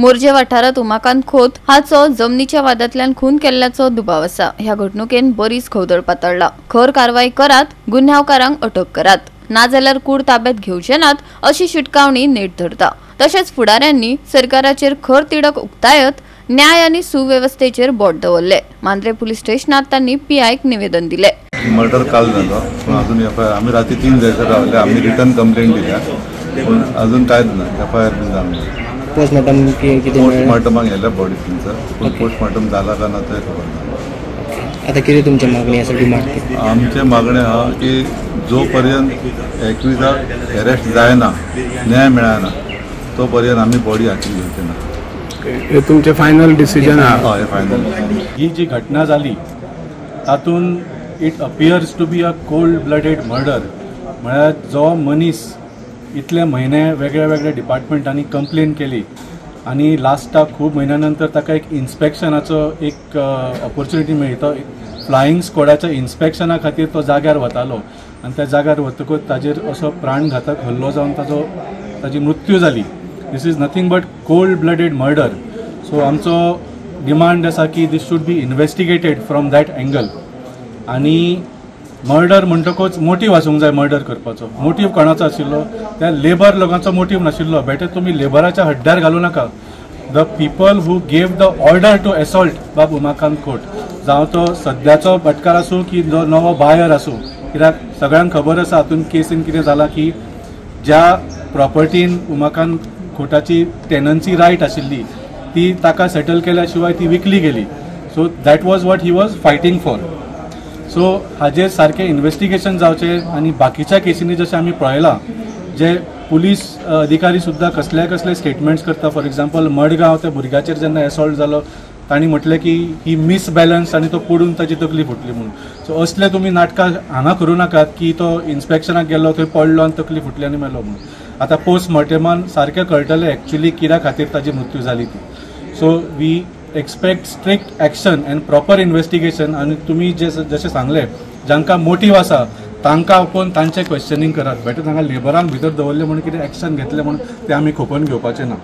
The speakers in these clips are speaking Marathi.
मोर्जे वाठारात उमाकांत खोत हाचो जमनीच्या वादांतल्यान खून केल्ल्याचो दुबाव आसा। ह्या घडणुकेन बरीच खवदळ पातळ्ळा। खर कारवाई करात, गुन्यांवकारांक अटक करात, ना जाल्यार कूड ताब्यात घेवचे नात अशी शिटकावणी नेट धरता। तशेंच फुडाऱ्यांनी सरकाराचेर खर तिडक उक्तायत न्याय आनी सुव्यवस्थेचेर बोट दवरले। मांद्रे पुलीस स्टेशनात तांणी पीआयक निवेदन दिले। मर्डर काल झालो पण अजून आम्ही रात्री 3 जायचं राहिले। आम्ही रिटर्न कंप्लेंट दिल्या पण अजून काय नाही, एफआयआर बी झाली नाही। पोस्टमार्टम पोस्टमार्टमाक गेल्या बॉडी तुमचं पोस्टमार्टम झाला का ना ते खबर नाही। आता किती तुमची मागणी असा डिमांड? आमची मागणी हा की जोपर्यंत 21 अरेस्ट जायना, न्याय मिळाना तोपर्यंत आम्ही बॉडी हाती घेवचे ना। हे तुमचे फायनल डिसिजन आहे? फायनल ही जी घटना झाली तातून it appears to be a cold blooded murder. म्हळ्यार जो मनीस इतले म्हयने वेगळ्या वेगळ्या डिपार्टमेंटांनी कंप्लेन केली आणि लास्टाक खूब म्हयन्यानंतर ताका एक इन्स्पेक्शनाचो एक ऑपॉर्च्युनिटी मेळ्ळी। तो फ्लायिंग स्क्वॉडाच्या इन्स्पेक्शना खातीर तो जाग्यार वतालो आनी त्या जाग्यार वतकूच ताजेर असो प्राणघातक हल्लो जावन ताजी मृत्यू जाली। This is nothing but cold blooded murder. So आमचो डिमांड आसा की this should be investigated from that angle. आनी मर्डर म्हणटकूच मोटीव आसूंक जाय मर्डर करपाचो। मोटीव कोणाचो आशिल्लो? त्या लेबर लोकांचो मोटीव नाशिल्लो। बेटर तुमी लेबराच्या हड्ड्यार घालूं नाका। The people who gave the order to assault बाब उमाकांत खोत, जावं तो सद्याचो भटकार आसूं की जो नवो बायर आसूं, कित्याक सगळ्यांक खबर आसा हातून केसीन कितें जालां की ज्या प्रॉपर्टीन उमाकांत खोटाची टेनन्सी रायट आशिल्ली ती ताका सेटल केल्या शिवाय ती विकली गेली। So that was what he was fighting for. So हाजेर सारकें इन्वेस्टिगेशन जावचें आनी बाकीच्या केसींनी जशें आमी पळयलां जे पुलीस अधिकारी सुद्दां कसले स्टेटमेंट्स करता। फॉर एग्जाम्पल मडगांव त्या भुरग्याचेर जेन्ना एसॉल्ट जालो तांणी म्हटलें की ही मिसबॅलन्स आनी तो पडून ताची तकली फुटली म्हणून। सो असले तुमी नाटकां हांगा करूं नाकात की तो इन्स्पेक्शनाक गेलो थंय पडलो आनी तकली फुटली आनी मेलो म्हणून। आतां पोस्टमॉर्टमान सारकें कळटलें एक्चुअली कित्या खातीर ताची मृत्यू जाली ती। So we expect strict action and proper investigation. आनी तुमी जशें सांगलें जांकां मोटीव आसा तांकां आपोवन तांचें क्वेश्चनिंग करात। बेटर तांकां लेबरांक भितर दवरलें म्हणून कितें एक्शन घेतलें म्हणून तें आमी खोपोवन घेवपाचें ना।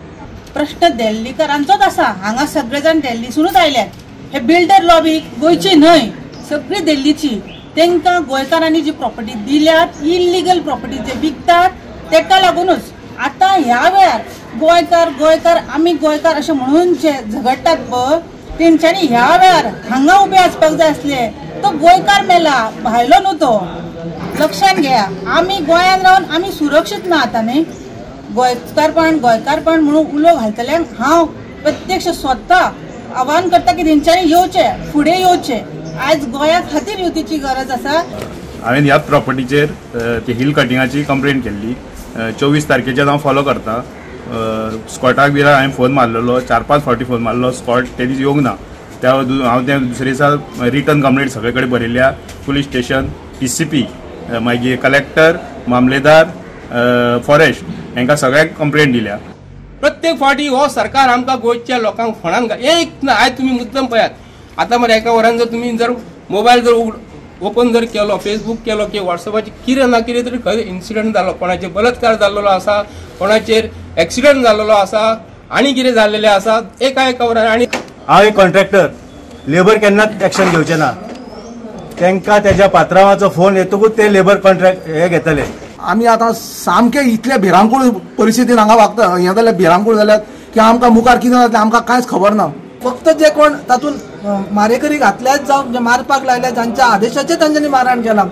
प्रश्न दिल्लीकरांचोच आसा। हांगा सगळे जाण दिल्लीसूनच आयल्यात। हे बिल्डर लॉबी गोंयची न्हय, सगळी दिल्लीची। तांकां गोंयकारांनी जी प्रॉपर्टी दिल्यात, इल्लीगल प्रॉपर्टी जे विकतात तेका लागूनच आता ह्या वेळार गोंयकार आमी गोंयकार अशें म्हणून जे झगडटात पळय तेंच्यांनी ह्या वेळार हांगा उबे आसपाक जाय आसले। तो गोंयकार मेला, भायलो न्हू तो। लक्षात घेया, आमी गोंयांत रावन आमी सुरक्षीत ना आतां न्ही। गोंयकारपण म्हणून उलो घालतल्यांक हांव प्रत्यक्ष स्वता आव्हान करता की तेंच्यांनी येवचें, फुडें येवचें। आयज गोंया खातीर युतीची गरज आसा। हांवें ह्याच प्रॉपर्टीचेर ती हिल कटिंगाची कंप्लेंट केल्ली। 24 तारखेचेर हांव फॉलो करता। स्कॉटाक बी हांवें फोन मारलेलो, 4-5 फावटी फोन मारलो। स्कॉट ते दीस येवंक ना। हांव ते दुसरे दिसा रिटर्न कंप्लेंट सगळे कडेन बरयल्या। पुलीस स्टेशन, PCP, मागीर कलेक्टर, मामलेदार, फॉरेस्ट हांकां सगळ्यांक कंप्लेंट दिल्या। प्रत्येक फावटी हो सरकार आमकां गोंयच्या लोकांक फोणान एक ना आयज तुमी मुद्दम पळयात। आतां मरे एका वरान जर तुमी जर मोबायल जर ओपन जर केलो, फेसबुक केलो की व्हॉट्सअपाचेर कितें ना कितें तरी खंय इन्सिडंट जालो, कोणाचेर बलात्कार जाल्लो आसा, कोणाचेर एक्सिडंट जाल्लो आसा आनी कितें जाल्लेलें आसा एका वरान। आनी हांव एक कॉन्ट्रॅक्टर, लेबर केन्नाच एक्शन घेवचें ना। तांकां तेज्या पात्रांवाचो फोन येतकूच ते लेबर कॉन्ट्रॅक्ट हे घेतले। आमी आतां सामके इतले भिरांकूळ परिस्थितीन हांगा वागता हें जाल्यार भिरांकूळ जाल्यात की आमकां मुखार कितें जातलें आमकां कांयच खबर ना। फक्त जे कोण तातूंत मारेकरी घातल्यात जावं जे मारपाक लायल्यात जांच्या आदेशाचेर तांच्यांनी मारहाण केला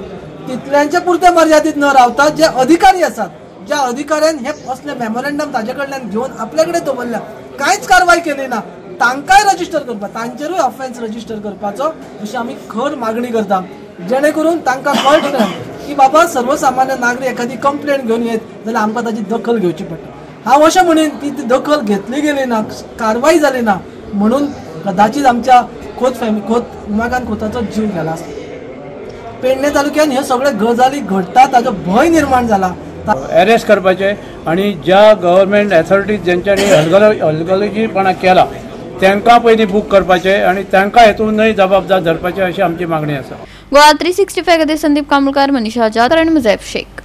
तितल्यांचे पुरते मर्यादीत न रावता जे अधिकारी आसात, ज्या अधिकाऱ्यान हे असले मेमोरेंडम ताजे कडल्यान घेवन आपले कडेन दवरल्या, कांयच कारवाय केली ना, तांकांय रजिस्टर करपा, तांचेरूय ऑफेन्स रजिस्टर करपाचो अशी आमी खर मागणी करता। जेणे करून तांकां कळटलें की बाबा सर्वसामान्य नागरीक एखादी कंप्लेंट घेवन येत जाल्यार आमकां ताची दखल घेवची पडटा। हांव अशें म्हणीन की ती दखल घेतली गेली ना, कारवाय जाली ना म्हणून कदाचित आमच्या खोत उमाकांत खोताचो जीव गेला। पेडणे तालुक्यात हे सगळे गजाली घडटा ताजो भंय निर्माण जाला। अरेस्ट करपाचे आणि ज्या गव्हर्नमेंट अथॉरिटीज ज्यांच्यानी हलगर्जीपणा केला तांकां पयलीं बूक करपाचे आणि तांकां हेतूनय जबाबदार धरपाचे अशी आमची मागणी आसा। गोवा 365 खातीर संदीप कांबळकार, मनीषा जाधव आणि मुजैब शेख।